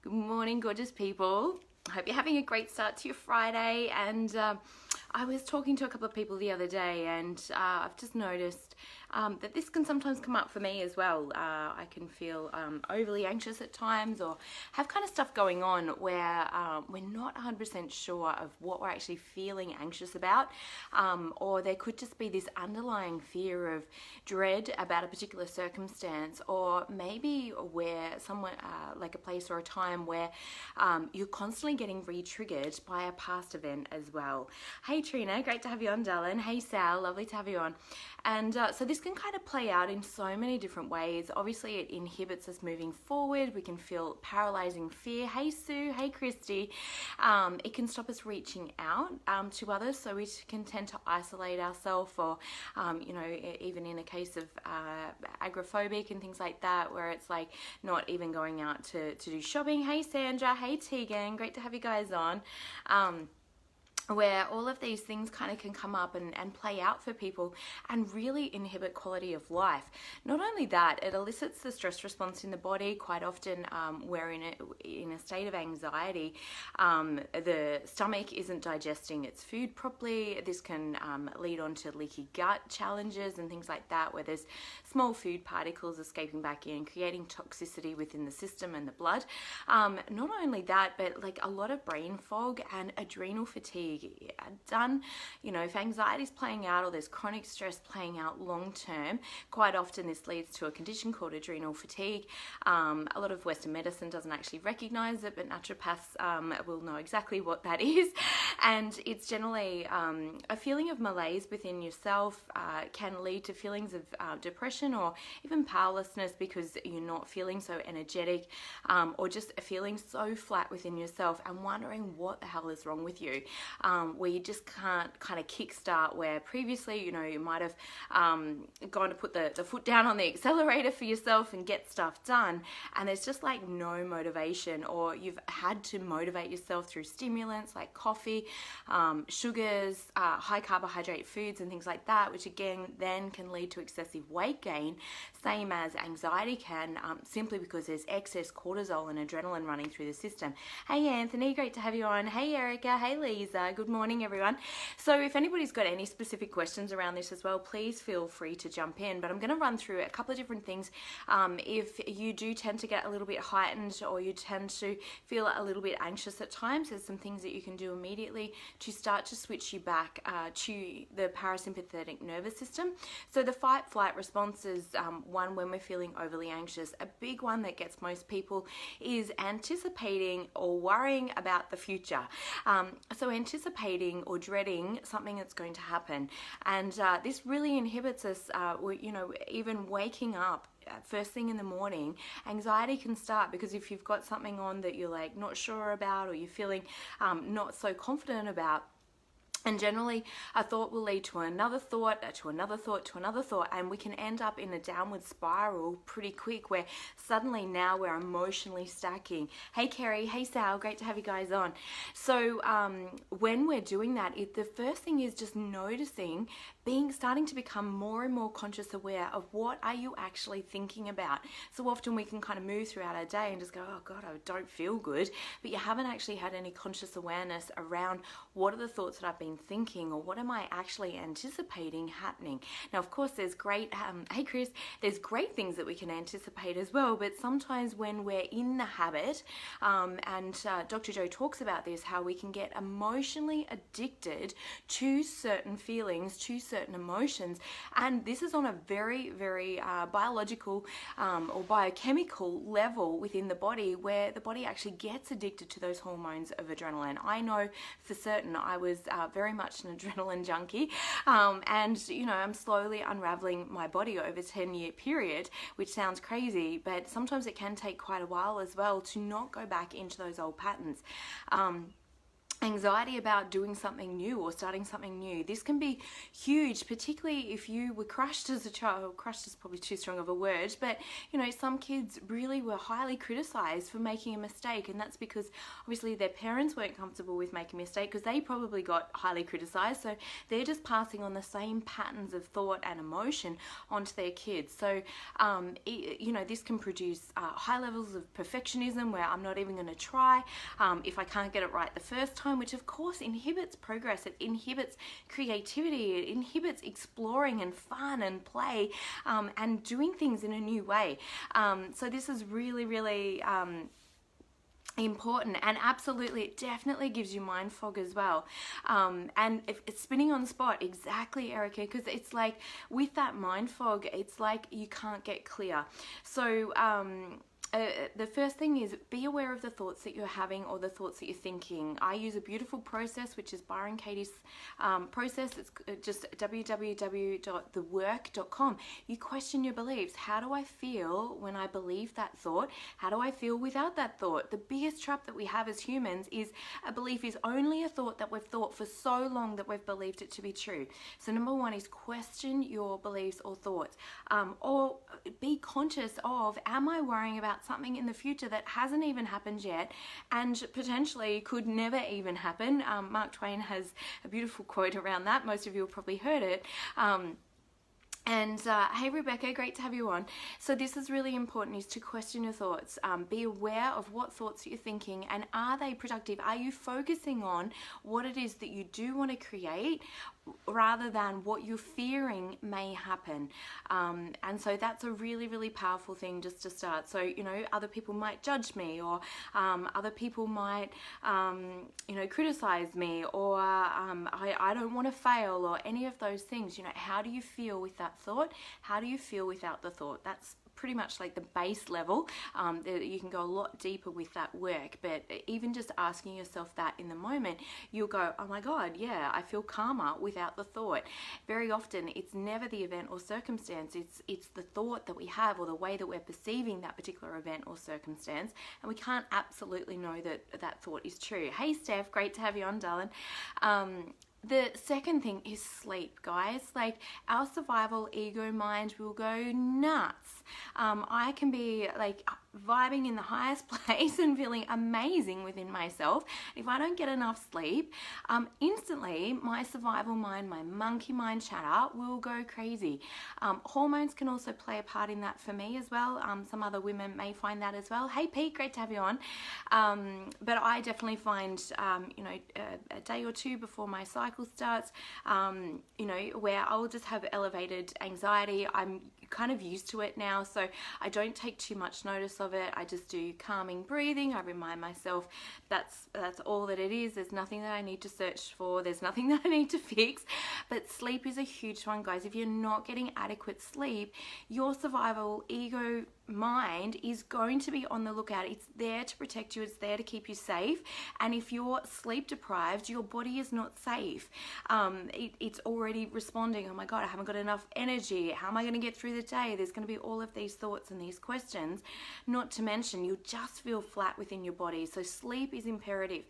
Good morning, gorgeous people. I hope you're having a great start to your Friday. And I was talking to a couple of people the other day, and I've just noticed that this can sometimes come up for me as well. I can feel overly anxious at times, or have kind of stuff going on where we're not 100% sure of what we're actually feeling anxious about, or there could just be this underlying fear of dread about a particular circumstance, or maybe where someone like a place or a time where you're constantly getting re-triggered by a past event as well. Hey Trina, great to have you on, darling. Hey Sal, lovely to have you on. And so this can kind of play out in so many different ways. Obviously it inhibits us moving forward. We can feel paralyzing fear. Hey Sue, hey Christy. It can stop us reaching out to others, so we can tend to isolate ourselves, or even in a case of agoraphobic and things like that, where it's like not even going out to do shopping. Hey Sandra, hey Tegan, great to have you guys on. Where all of these things kind of can come up and play out for people and really inhibit quality of life. Not only that, it elicits the stress response in the body. Quite often we're in a state of anxiety. The stomach isn't digesting its food properly. This can lead on to leaky gut challenges and things like that, where there's small food particles escaping back in, creating toxicity within the system and the blood. Not only that, but like a lot of brain fog and adrenal fatigue. If anxiety is playing out, or there's chronic stress playing out long term, quite often this leads to a condition called adrenal fatigue. A lot of Western medicine doesn't actually recognize it, but naturopaths will know exactly what that is. And it's generally a feeling of malaise within yourself, can lead to feelings of depression or even powerlessness, because you're not feeling so energetic, or just feeling so flat within yourself and wondering what the hell is wrong with you. Where you just can't kind of kickstart, where previously, you might have gone to put the foot down on the accelerator for yourself and get stuff done, and there's just like no motivation, or you've had to motivate yourself through stimulants like coffee, sugars, high carbohydrate foods and things like that, which again then can lead to excessive weight gain, same as anxiety can, simply because there's excess cortisol and adrenaline running through the system. Hey Anthony, great to have you on. Hey Erica, hey Lisa, good morning everyone. So if anybody's got any specific questions around this as well, please feel free to jump in, but I'm going to run through a couple of different things. If you do tend to get a little bit heightened, or you tend to feel a little bit anxious at times, there's some things that you can do immediately to start to switch you back to the parasympathetic nervous system. So the fight-flight response is one when we're feeling overly anxious. A big one that gets most people is anticipating or worrying about the future. So anticipating or dreading something that's going to happen, and this really inhibits us. Even waking up first thing in the morning, anxiety can start, because if you've got something on that you're like not sure about, or you're feeling not so confident about, and generally a thought will lead to another thought, to another thought, to another thought, and we can end up in a downward spiral pretty quick, where suddenly now we're emotionally stacking. Hey Kerry, hey Sal, great to have you guys on. So when we're doing that, the first thing is just noticing, starting to become more and more conscious aware of what are you actually thinking about. So often we can kind of move throughout our day and just go, oh God, I don't feel good, but you haven't actually had any conscious awareness around what are the thoughts that I've been thinking, or what am I actually anticipating happening. Now of course there's great hey Chris, there's great things that we can anticipate as well, but sometimes when we're in the habit, and Dr. Joe talks about this, how we can get emotionally addicted to certain feelings, to certain emotions, and this is on a very, very biological or biochemical level within the body, where the body actually gets addicted to those hormones of adrenaline. I know for certain I was very much an adrenaline junkie, and I'm slowly unraveling my body over a 10-year period, which sounds crazy, but sometimes it can take quite a while as well to not go back into those old patterns. anxiety about doing something new or starting something new. This can be huge, particularly if you were crushed as a child. Crushed is probably too strong of a word, but you know, some kids really were highly criticized for making a mistake, and that's because obviously their parents weren't comfortable with making a mistake because they probably got highly criticized, so they're just passing on the same patterns of thought and emotion onto their kids. So you know, this can produce high levels of perfectionism where I'm not even going to try if I can't get it right the first time, which of course inhibits progress. It inhibits creativity. It inhibits exploring and fun and play and doing things in a new way. So this is really, really important, and absolutely it definitely gives you mind fog as well, and if it's spinning on the spot, exactly, Erica, because it's like with that mind fog, it's like you can't get clear. So the first thing is be aware of the thoughts that you're having or the thoughts that you're thinking. I use a beautiful process, which is Byron Katie's process. It's just www.thework.com. You question your beliefs. How do I feel when I believe that thought? How do I feel without that thought? The biggest trap that we have as humans is a belief is only a thought that we've thought for so long that we've believed it to be true. So number one is question your beliefs or thoughts, or be conscious of, am I worrying about something in the future that hasn't even happened yet and potentially could never even happen? Mark Twain has a beautiful quote around that. Most of you have probably heard it. Hey Rebecca, great to have you on. So this is really important, is to question your thoughts. Be aware of what thoughts you're thinking, and are they productive? Are you focusing on what it is that you do want to create rather than what you're fearing may happen? And so that's a really, really powerful thing just to start. So, you know, other people might judge me, or other people might, you know, criticize me, or I don't want to fail, or any of those things. You know, how do you feel with that thought? How do you feel without the thought? That's pretty much like the base level. You can go a lot deeper with that work, but even just asking yourself that in the moment, you'll go, oh my God, yeah, I feel calmer without the thought. Very often it's never the event or circumstance, it's the thought that we have or the way that we're perceiving that particular event or circumstance, and we can't absolutely know that that thought is true. Hey Steph, great to have you on, darling. The second thing is sleep, guys. Like, our survival ego mind will go nuts. I can be like vibing in the highest place and feeling amazing within myself. If I don't get enough sleep, instantly my survival mind, my monkey mind chatter will go crazy. Hormones can also play a part in that for me as well. Some other women may find that as well. Hey Pete, great to have you on. But I definitely find, you know, a day or two before my cycle starts, you know, where I'll just have elevated anxiety. I'm kind of used to it now, so I don't take too much notice of it. I just do calming breathing. I remind myself that's all that it is. There's nothing that I need to search for. There's nothing that I need to fix. But sleep is a huge one, guys. If you're not getting adequate sleep, your survival ego mind is going to be on the lookout. It's there to protect you. It's there to keep you safe. And if you're sleep deprived, your body is not safe. It's already responding, oh my God, I haven't got enough energy. How am I going to get through the day? There's going to be all of these thoughts and these questions. Not to mention, you'll just feel flat within your body. So sleep is imperative.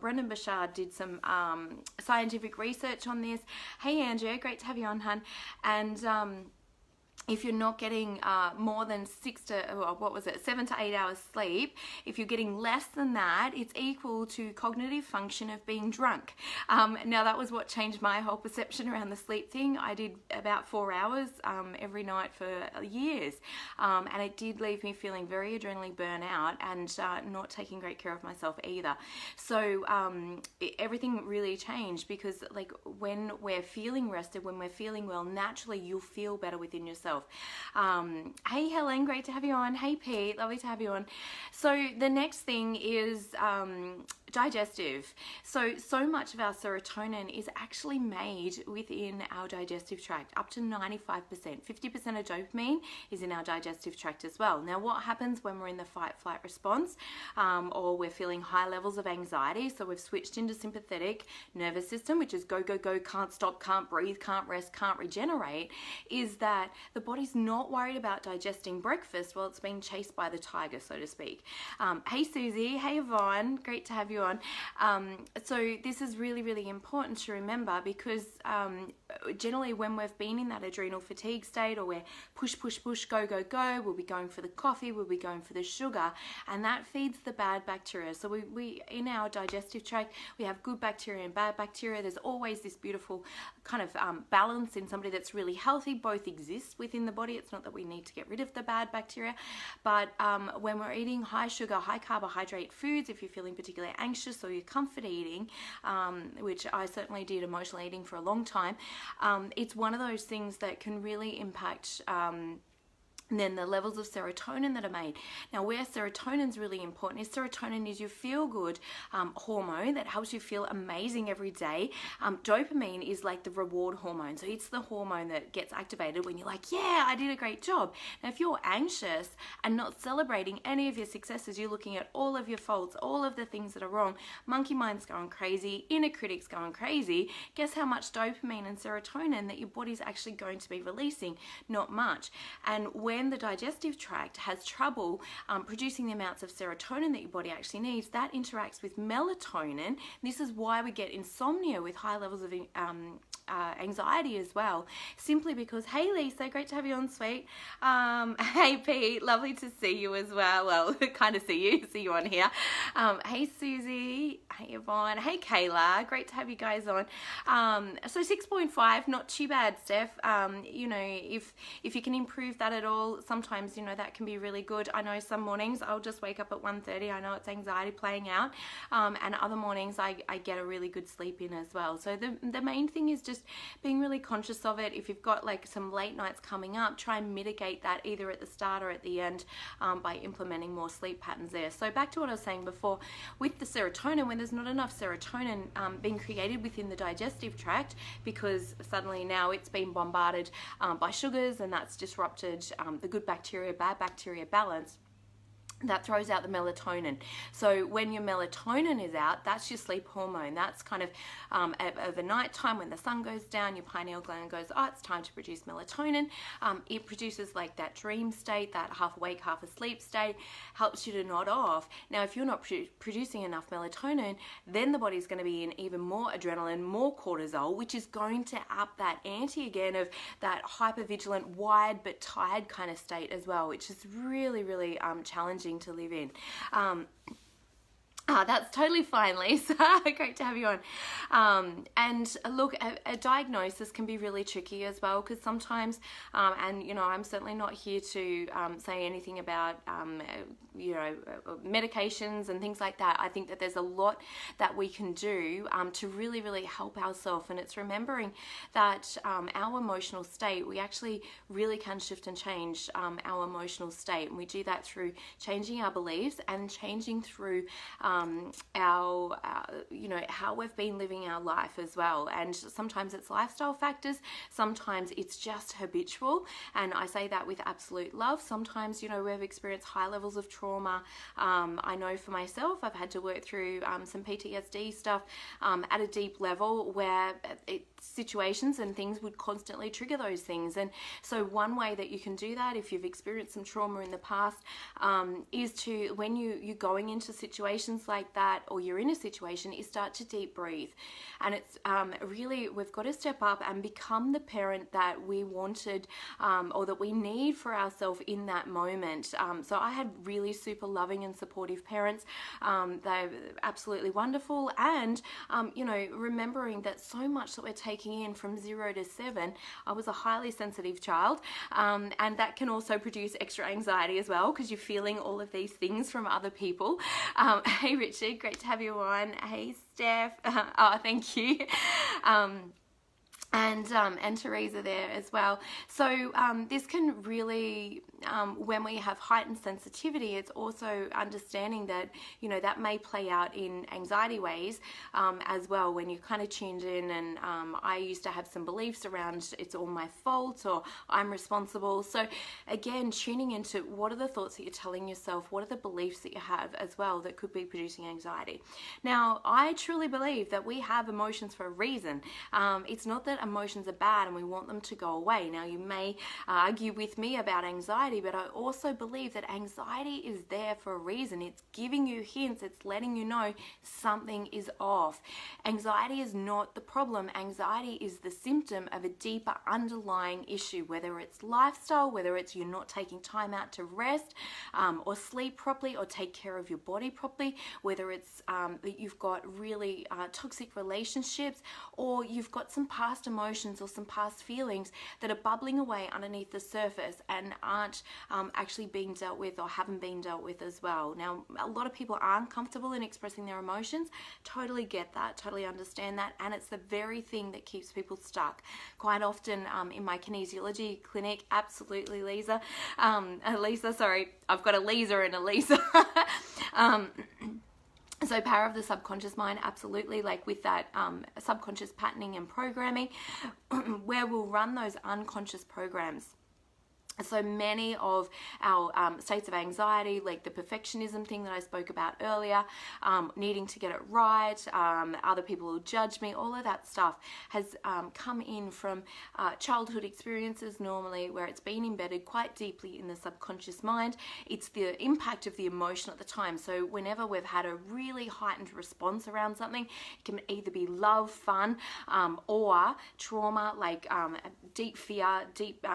Brendan Bashard did some scientific research on this. Hey Andrea, great to have you on, hun. And if you're not getting more than 7 to 8 hours sleep, if you're getting less than that, it's equal to cognitive function of being drunk. Now that was what changed my whole perception around the sleep thing. I did about 4 hours every night for years, and it did leave me feeling very adrenally burnt out and not taking great care of myself either. So everything really changed, because like when we're feeling rested, when we're feeling well, naturally you'll feel better within yourself. Hey Helen, great to have you on. Hey Pete, lovely to have you on. So the next thing is digestive. So much of our serotonin is actually made within our digestive tract, up to 95%. 50% of dopamine is in our digestive tract as well. Now, what happens when we're in the fight-flight response, or we're feeling high levels of anxiety? So we've switched into sympathetic nervous system, which is go, go, go, can't stop, can't breathe, can't rest, can't regenerate, is that the body's not worried about digesting breakfast while it's being chased by the tiger, so to speak. Hey Susie, hey Yvonne, great to have you you on. So this is really, really important to remember, because generally when we've been in that adrenal fatigue state, or we're push, push, push, go, go, go, we'll be going for the coffee, we'll be going for the sugar, and that feeds the bad bacteria. So we in our digestive tract, we have good bacteria and bad bacteria. There's always this beautiful kind of balance in somebody that's really healthy. Both exist within the body. It's not that we need to get rid of the bad bacteria, but when we're eating high sugar, high carbohydrate foods, if you're feeling particularly anxious, or you're comfort eating, which I certainly did emotional eating for a long time, it's one of those things that can really impact then the levels of serotonin that are made. Now, where serotonin is really important is serotonin is your feel-good hormone that helps you feel amazing every day. Dopamine is like the reward hormone. So it's the hormone that gets activated when you're like, yeah, I did a great job. Now, if you're anxious and not celebrating any of your successes, you're looking at all of your faults, all of the things that are wrong, monkey mind's going crazy, inner critic's going crazy, guess how much dopamine and serotonin that your body's actually going to be releasing? Not much. And when the digestive tract has trouble producing the amounts of serotonin that your body actually needs, that interacts with melatonin. This is why we get insomnia with high levels of anxiety as well, simply because, hey Lisa, great to have you on, sweet. Hey Pete, lovely to see you as well kind of see you on here. Hey Susie, hey Yvonne, hey Kayla, great to have you guys on. So 6.5, not too bad, Steph. You know, if you can improve that at all, sometimes, you know, that can be really good. I know some mornings I'll just wake up at 1:30. I know it's anxiety playing out, and other mornings I get a really good sleep in as well. So the main thing is just being really conscious of it. If you've got like some late nights coming up, try and mitigate that either at the start or at the end by implementing more sleep patterns there. So back to what I was saying before, with the serotonin, when there's not enough serotonin being created within the digestive tract, because suddenly now it's been bombarded by sugars, and that's disrupted the good bacteria, bad bacteria balance, that throws out the melatonin. So when your melatonin is out, that's your sleep hormone. That's kind of over night time when the sun goes down, your pineal gland goes, oh, it's time to produce melatonin. It produces like that dream state, that half awake, half asleep state, helps you to nod off. Now, if you're not producing enough melatonin, then the body's going to be in even more adrenaline, more cortisol, which is going to up that ante again of that hypervigilant, wide but tired kind of state as well, which is really, really challenging to live in. That's totally fine, Lisa. Great to have you on. And look, a diagnosis can be really tricky as well, because sometimes, and you know, I'm certainly not here to say anything about, you know, medications and things like that. I think that there's a lot that we can do to really, really help ourselves. And it's remembering that our emotional state, we actually really can shift and change our emotional state. And we do that through changing our beliefs and changing through our you know, how we've been living our life as well. And sometimes it's lifestyle factors, sometimes it's just habitual, and I say that with absolute love. Sometimes, you know, we've experienced high levels of trauma. I know for myself, I've had to work through some PTSD stuff at a deep level, where situations and things would constantly trigger those things. And so one way that you can do that, if you've experienced some trauma in the past, is to, when you're going into situations like that, or you're in a situation, is start to deep breathe. And it's really, we've got to step up and become the parent that we wanted, or that we need for ourselves in that moment. So I had really super loving and supportive parents. They're absolutely wonderful. And you know, remembering that so much that we're taking in from 0 to 7, I was a highly sensitive child, and that can also produce extra anxiety as well, because you're feeling all of these things from other people. Hey Richard, great to have you on. Hey Steph, oh thank you. And Teresa there as well. So this can really, when we have heightened sensitivity, it's also understanding that, you know, that may play out in anxiety ways as well, when you're kind of tuned in. And I used to have some beliefs around it's all my fault, or I'm responsible. So again, tuning into what are the thoughts that you're telling yourself, what are the beliefs that you have as well that could be producing anxiety. Now, I truly believe that we have emotions for a reason. It's not that that emotions are bad and we want them to go away. Now, you may argue with me about anxiety, but I also believe that anxiety is there for a reason. It's giving you hints, it's letting you know something is off. Anxiety is not the problem. Anxiety is the symptom of a deeper underlying issue, whether it's lifestyle, whether it's you're not taking time out to rest or sleep properly or take care of your body properly, whether it's that you've got really toxic relationships, or you've got some past emotions or some past feelings that are bubbling away underneath the surface and aren't actually being dealt with or haven't been dealt with as well. Now, a lot of people aren't comfortable in expressing their emotions. Totally get that, totally understand that, and it's the very thing that keeps people stuck. Quite often in my kinesiology clinic, absolutely, Lisa, sorry, I've got a Lisa and a Lisa. So power of the subconscious mind, absolutely, like with that subconscious patterning and programming, where we'll run those unconscious programs. So many of our states of anxiety, like the perfectionism thing that I spoke about earlier, needing to get it right, other people will judge me, all of that stuff has come in from childhood experiences normally, where it's been embedded quite deeply in the subconscious mind. It's the impact of the emotion at the time. So whenever we've had a really heightened response around something, it can either be love, fun, or trauma, like deep fear, deep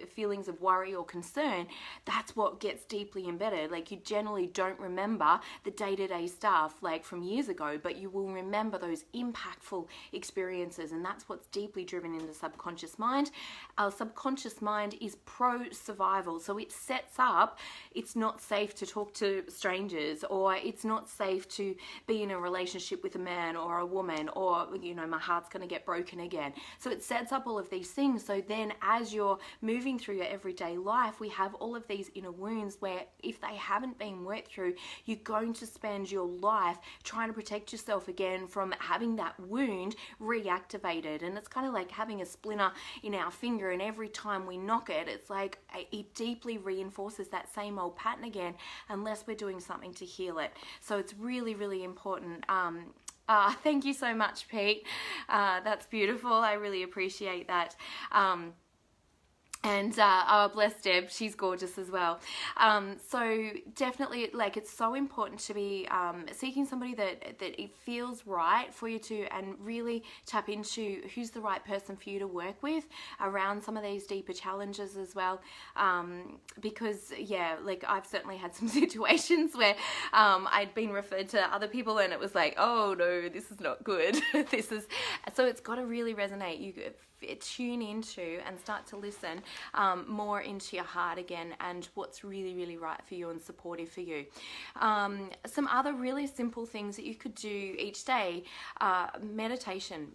feelings of worry or concern. That's what gets deeply embedded. Like, you generally don't remember the day-to-day stuff like from years ago, but you will remember those impactful experiences, and that's what's deeply driven in the subconscious mind. Our subconscious mind is pro-survival, so it sets up, it's not safe to talk to strangers, or it's not safe to be in a relationship with a man or a woman, or, you know, my heart's going to get broken again. So it sets up all of these things. So then as you're moving through your everyday life, we have all of these inner wounds where if they haven't been worked through, you're going to spend your life trying to protect yourself again from having that wound reactivated. And it's kind of like having a splinter in our finger, and every time we knock it, it's like it deeply reinforces that same old pattern again, unless we're doing something to heal it. So it's really, really important. Thank you so much, Pete. That's beautiful. I really appreciate that. And oh, bless Deb, she's gorgeous as well. So definitely, like, it's so important to be seeking somebody that it feels right for you to, and really tap into who's the right person for you to work with around some of these deeper challenges as well. Because yeah, like, I've certainly had some situations where I'd been referred to other people and it was like, oh no, this is not good. So it's got to really resonate. You tune into and start to listen more into your heart again, and what's really, really right for you and supportive for you. Some other really simple things that you could do each day. Meditation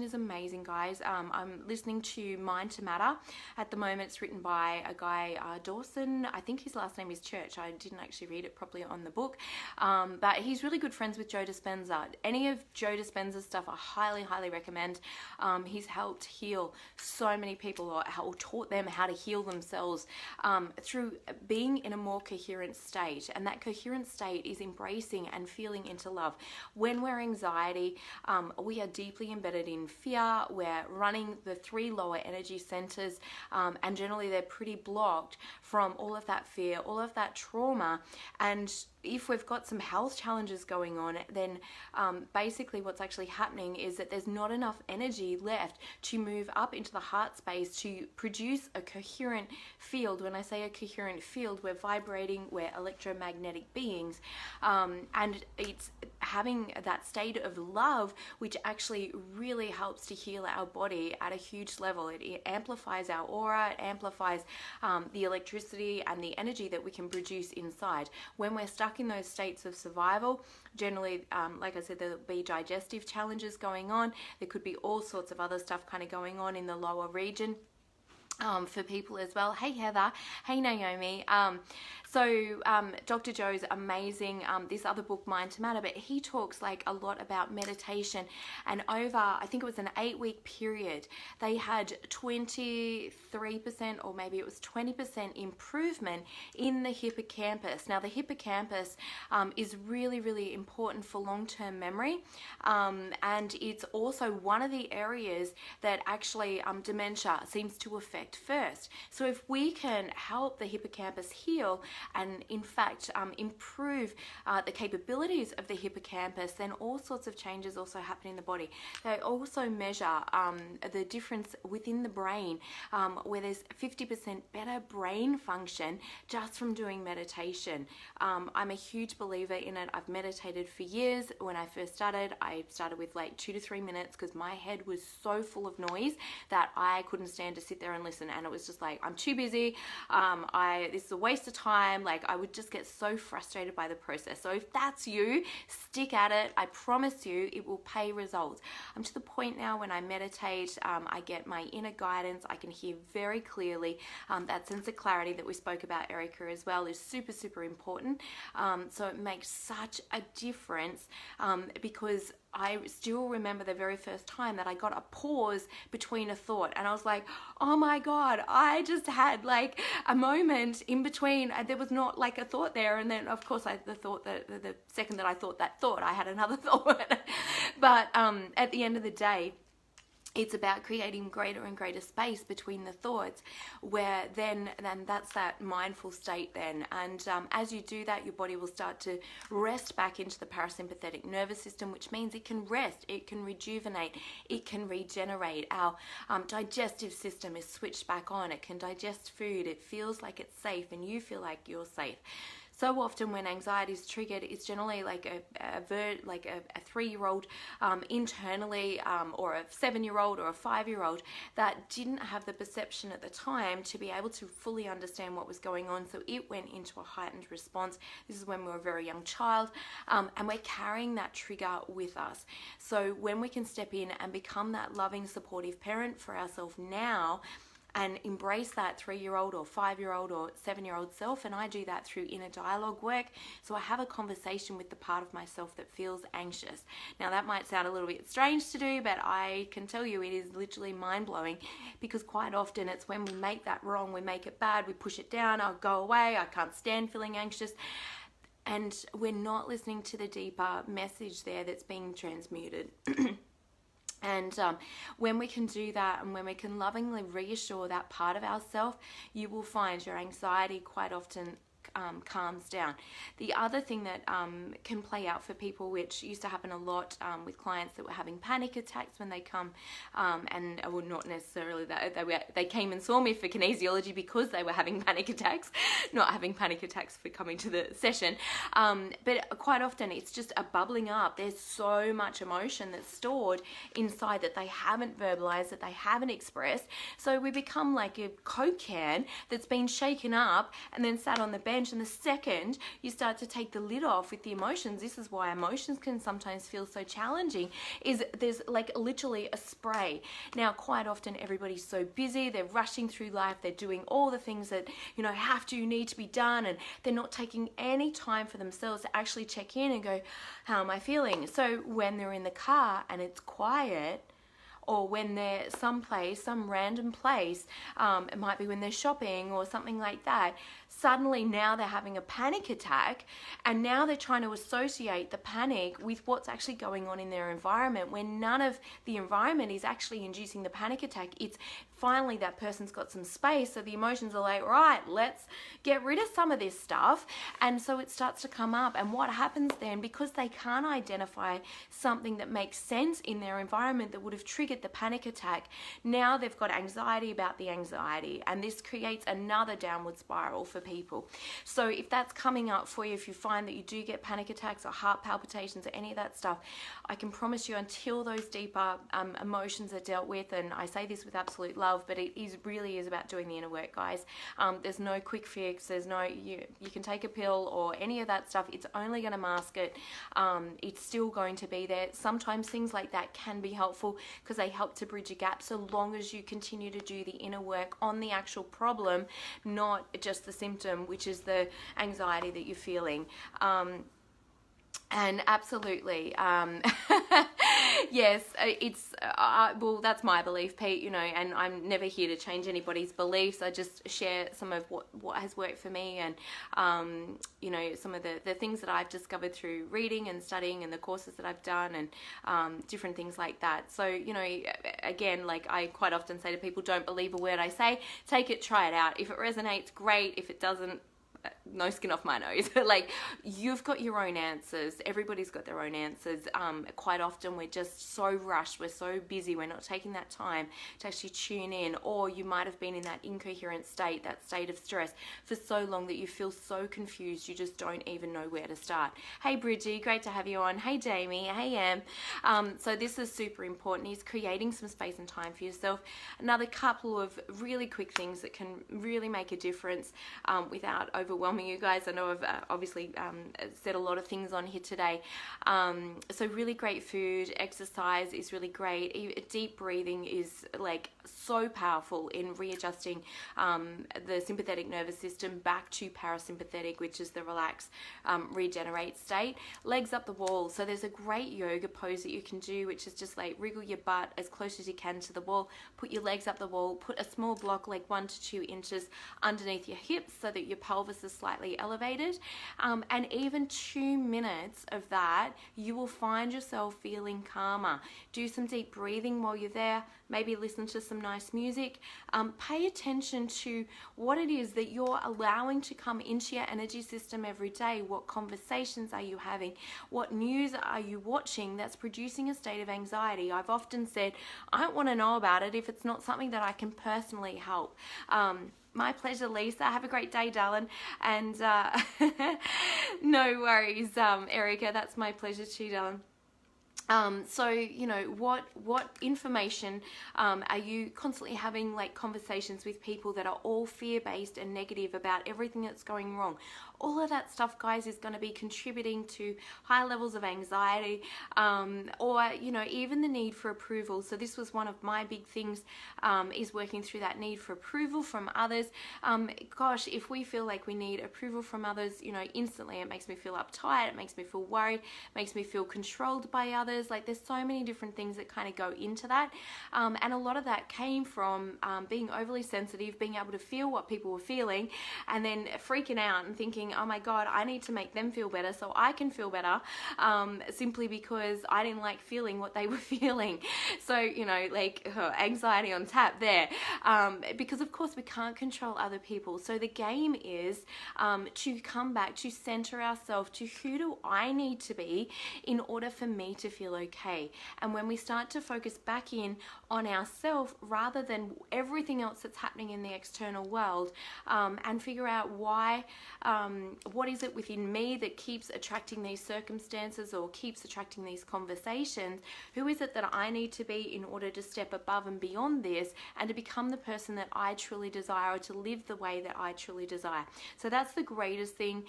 is amazing, guys. I'm listening to Mind to Matter at the moment. It's written by a guy, Dawson. I think his last name is Church. I didn't actually read it properly on the book, but he's really good friends with Joe Dispenza. Any of Joe Dispenza's stuff I highly recommend. He's helped heal so many people, or taught them how to heal themselves through being in a more coherent state. And that coherent state is embracing and feeling into love. When we're anxiety, we are deeply embedded in fear. We're running the 3 lower energy centers, and generally they're pretty blocked from all of that fear, all of that trauma. And if we've got some health challenges going on, then basically what's actually happening is that there's not enough energy left to move up into the heart space to produce a coherent field. When I say a coherent field, we're vibrating, we're electromagnetic beings, and it's having that state of love which actually really helps to heal our body at a huge level. It amplifies our aura, it amplifies the electricity and the energy that we can produce inside. When we're stuck in those states of survival, generally, like I said, there'll be digestive challenges going on. There could be all sorts of other stuff kind of going on in the lower region. for people as well. Hey Heather, hey Naomi. Dr. Joe's amazing, this other book, Mind to Matter, but he talks like a lot about meditation, and over, I think it was an 8-week period, they had 23%, or maybe it was 20% improvement in the hippocampus. Now the hippocampus is really, really important for long-term memory, and it's also one of the areas that actually dementia seems to affect first. So if we can help the hippocampus heal and in fact improve the capabilities of the hippocampus, then all sorts of changes also happen in the body. They also measure the difference within the brain, where there's 50% better brain function just from doing meditation. I'm a huge believer in it. I've meditated for years. When I first started, I started with like 2 to 3 minutes because my head was so full of noise that I couldn't stand to sit there and listen, and it was just like, I'm too busy, this is a waste of time. Like, I would just get so frustrated by the process. So if that's you, stick at it. I promise you it will pay results. I'm to the point now when I meditate, I get my inner guidance. I can hear very clearly. That sense of clarity that we spoke about, Erica, as well, is super, super important. So it makes such a difference, because I still remember the very first time that I got a pause between a thought, and I was like, oh my God, I just had like a moment in between. There was not like a thought there, and then of course the second that I thought that thought, I had another thought. But at the end of the day, it's about creating greater and greater space between the thoughts, where then that's that mindful state then. And as you do that, your body will start to rest back into the parasympathetic nervous system, which means it can rest, it can rejuvenate, it can regenerate. Our digestive system is switched back on. It can digest food. It feels like it's safe, and you feel like you're safe. So often when anxiety is triggered, it's generally like a 3-year-old internally, or a 7-year-old or a 5-year-old that didn't have the perception at the time to be able to fully understand what was going on. So it went into a heightened response. This is when we were a very young child, and we're carrying that trigger with us. So when we can step in and become that loving, supportive parent for ourselves now, and embrace that 3-year-old or 5-year-old or 7-year-old self. And I do that through inner dialogue work. So I have a conversation with the part of myself that feels anxious. Now that might sound a little bit strange to do, but I can tell you it is literally mind-blowing, because quite often it's when we make that wrong, we make it bad, we push it down, I'll go away, I can't stand feeling anxious. And we're not listening to the deeper message there that's being transmuted. And when we can do that, and when we can lovingly reassure that part of ourselves, you will find your anxiety quite often calms down. The other thing that can play out for people, which used to happen a lot with clients that were having panic attacks when they come, and well, not necessarily that they came and saw me for kinesiology because they were having panic attacks, not having panic attacks for coming to the session, but quite often it's just a bubbling up. There's so much emotion that's stored inside that they haven't verbalized, that they haven't expressed. So we become like a Coke can that's been shaken up and then sat on the bench. And the second you start to take the lid off with the emotions, this is why emotions can sometimes feel so challenging, is there's like literally a spray. Now quite often everybody's so busy, they're rushing through life, they're doing all the things that need to be done, and they're not taking any time for themselves to actually check in and go, how am I feeling? So when they're in the car and it's quiet, or when they're someplace, some random place, it might be when they're shopping or something like that, suddenly now they're having a panic attack, and now they're trying to associate the panic with what's actually going on in their environment, when none of the environment is actually inducing the panic attack. It's finally that person's got some space, so the emotions are like, right, let's get rid of some of this stuff. And so it starts to come up, and what happens then, because they can't identify something that makes sense in their environment that would have triggered the panic attack, now they've got anxiety about the anxiety, and this creates another downward spiral for people. So if that's coming up for you, if you find that you do get panic attacks or heart palpitations or any of that stuff, I can promise you, until those deeper emotions are dealt with, and I say this with absolute love, love, but it really is about doing the inner work, guys. There's no quick fix. There's no, you can take a pill or any of that stuff. It's only going to mask it. It's still going to be there. Sometimes things like that can be helpful because they help to bridge a gap, so long as you continue to do the inner work on the actual problem, not just the symptom, which is the anxiety that you're feeling. And absolutely, yes, it's, well, that's my belief, Pete, you know, and I'm never here to change anybody's beliefs. I just share some of what has worked for me, and, you know, some of the things that I've discovered through reading and studying and the courses that I've done, and different things like that. So, you know, again, like I quite often say to people, don't believe a word I say, take it, try it out. If it resonates, great. If it doesn't, no skin off my nose. Like, you've got your own answers. Everybody's got their own answers. Quite often we're just so rushed, we're so busy, we're not taking that time to actually tune in, or you might have been in that incoherent state, that state of stress for so long that you feel so confused you just don't even know where to start. Hey Bridgie, great to have you on. Hey Jamie, hey Em. So this is super important, is creating some space and time for yourself. Another couple of really quick things that can really make a difference without overwhelming you guys. I know I've obviously said a lot of things on here today. So really great food, exercise is really great. Deep breathing is like so powerful in readjusting the sympathetic nervous system back to parasympathetic, which is the relax, regenerate state. Legs up the wall. So there's a great yoga pose that you can do, which is just like wriggle your butt as close as you can to the wall, put your legs up the wall, put a small block like 1 to 2 inches underneath your hips so that your pelvis is slightly elevated, and even 2 minutes of that, you will find yourself feeling calmer. Do some deep breathing while you're there, maybe listen to some nice music. Pay attention to what it is that you're allowing to come into your energy system every day. What conversations are you having? What news are you watching that's producing a state of anxiety? I've often said, I don't want to know about it if it's not something that I can personally help. My pleasure, Lisa. Have a great day, darling. And no worries, Erica. That's my pleasure too, darling. So, you know, what information are you constantly having like conversations with people that are all fear-based and negative about everything that's going wrong? All of that stuff, guys, is going to be contributing to high levels of anxiety, or, you know, even the need for approval. So this was one of my big things, is working through that need for approval from others. Gosh, if we feel like we need approval from others, you know, instantly it makes me feel uptight, it makes me feel worried, it makes me feel controlled by others. Like, there's so many different things that kind of go into that. And a lot of that came from being overly sensitive, being able to feel what people were feeling, and then freaking out and thinking, oh my God, I need to make them feel better so I can feel better, simply because I didn't like feeling what they were feeling. So, you know, like anxiety on tap there, because of course we can't control other people. So the game is to come back, to center ourselves to who do I need to be in order for me to feel okay. And when we start to focus back in on ourselves rather than everything else that's happening in the external world, and figure out why, what is it within me that keeps attracting these circumstances or keeps attracting these conversations? Who is it that I need to be in order to step above and beyond this and to become the person that I truly desire, or to live the way that I truly desire? So that's the greatest thing,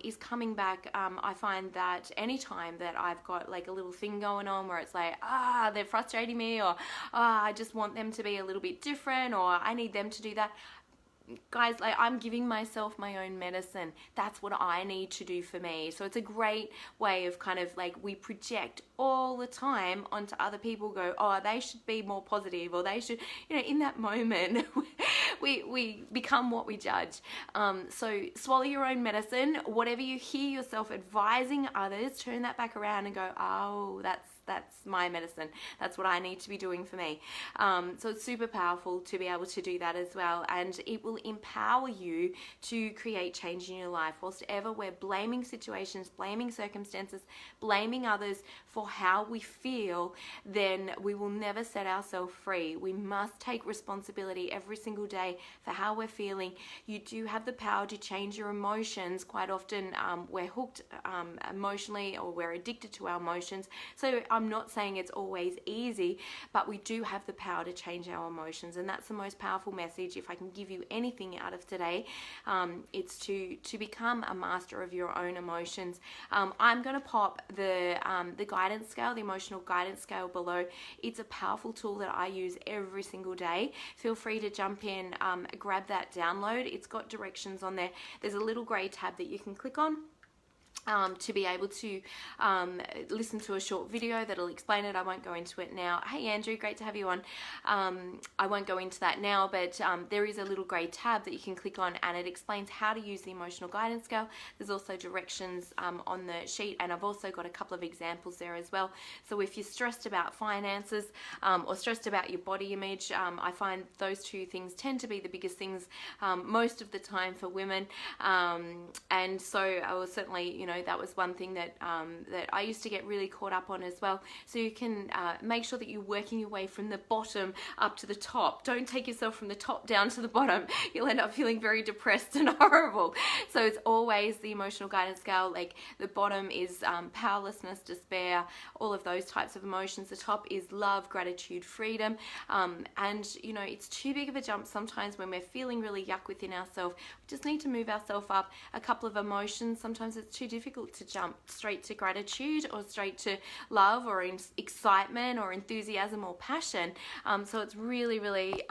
is coming back. I find that anytime that I've got like a little thing going on where it's like, they're frustrating me, or I just want them to be a little bit different, or I need them to do that. Guys, like, I'm giving myself my own medicine. That's what I need to do for me. So it's a great way of kind of like, we project all the time onto other people, go, oh, they should be more positive, or they should, you know, in that moment we become what we judge. So swallow your own medicine. Whatever you hear yourself advising others, turn that back around and go, oh, that's my medicine. That's what I need to be doing for me. So it's super powerful to be able to do that as well. And it will empower you to create change in your life. Whilst ever we're blaming situations, blaming circumstances, blaming others for how we feel, then we will never set ourselves free. We must take responsibility every single day for how we're feeling. You do have the power to change your emotions. Quite often we're hooked emotionally, or we're addicted to our emotions. So I'm I'm not saying it's always easy, but we do have the power to change our emotions, and that's the most powerful message. If I can give you anything out of today, it's to become a master of your own emotions. I'm going to pop the guidance scale, the emotional guidance scale below. It's a powerful tool that I use every single day. Feel free to jump in, grab that download. It's got directions on there. There's a little grey tab that you can click on to be able to listen to a short video that'll explain it. I won't go into it now. Hey Andrew, great to have you on. I won't go into that now, but there is a little grey tab that you can click on, and it explains how to use the emotional guidance scale. There's also directions on the sheet, and I've also got a couple of examples there as well. So if you're stressed about finances or stressed about your body image, I find those two things tend to be the biggest things most of the time for women, and so I was certainly, you know, that was one thing that that I used to get really caught up on as well. So you can make sure that you're working your way from the bottom up to the top. Don't take yourself from the top down to the bottom. You'll end up feeling very depressed and horrible. So it's always the emotional guidance scale. Like the bottom is powerlessness, despair, all of those types of emotions. The top is love, gratitude, freedom. And you know, it's too big of a jump sometimes when we're feeling really yuck within ourselves. We just need to move ourselves up a couple of emotions. Sometimes it's too difficult to jump straight to gratitude or straight to love or excitement or enthusiasm or passion. So it's really, really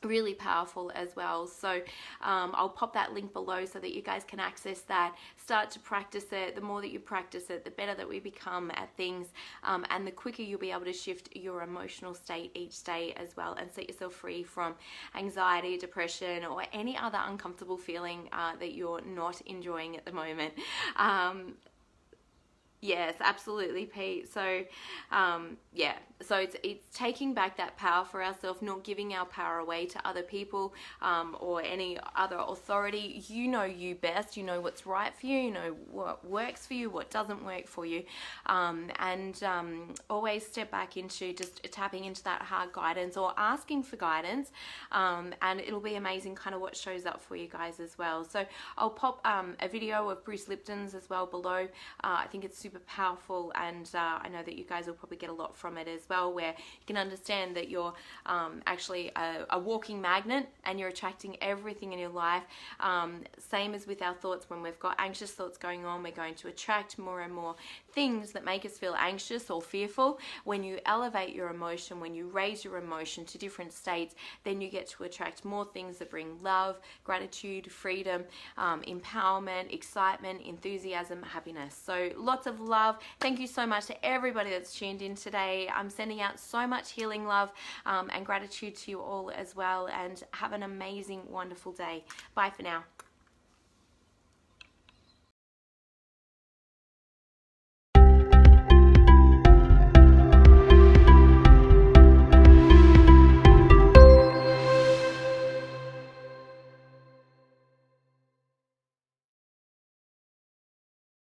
really powerful as well. So I'll pop that link below so that you guys can access that, start to practice it. The more that you practice it, the better that we become at things, and the quicker you'll be able to shift your emotional state each day as well, and set yourself free from anxiety, depression, or any other uncomfortable feeling that you're not enjoying at the moment. Yes, absolutely, Pete. So, yeah, so it's taking back that power for ourselves, not giving our power away to other people or any other authority. You know you best. You know what's right for you. You know what works for you, what doesn't work for you, and always step back into just tapping into that heart guidance or asking for guidance, and it'll be amazing kind of what shows up for you guys as well. So I'll pop a video of Bruce Lipton's as well below. I think it's super powerful, and I know that you guys will probably get a lot from it as well, where you can understand that you're actually a walking magnet and you're attracting everything in your life. Same as with our thoughts. When we've got anxious thoughts going on, we're going to attract more and more things that make us feel anxious or fearful. When you elevate your emotion, when you raise your emotion to different states, then you get to attract more things that bring love, gratitude, freedom, empowerment, excitement, enthusiasm, happiness. So lots of love. Thank you so much to everybody that's tuned in today. I'm sending out so much healing love and gratitude to you all as well, and have an amazing, wonderful day. Bye for now.